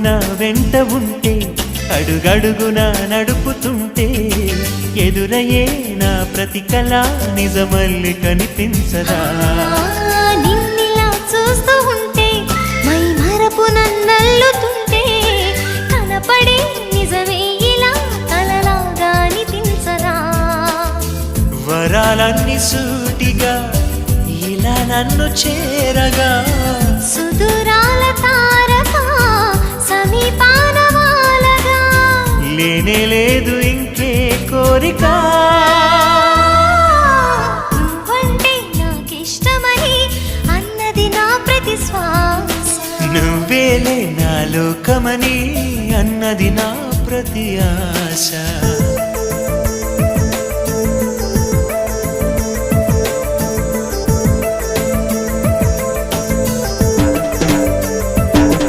నా వెంట ఉంటే అడుగడుగున నడుపుతుంటే ఎదురయ్యే నా ప్రతి కళ నిజమల్లి కనిపించదా నిన్నిలా చూస్తూ ఉంటే మై మరపు నన్నల్లుతుంటే కనపడే నిజమే ఇలా కలలాగా అనిపించదా వరాలన్నీ సూటిగా ఇలా నన్ను చేరగా సుదూరాల తారక సమీపాన వాలగా లేనే లేదు ఇంకే కోరిక నువ్వంటే నాకిష్టమని అన్నది నా ప్రతి శ్వాస నువ్వేలే నా లోకమని అన్నది నా ప్రతి ఆశ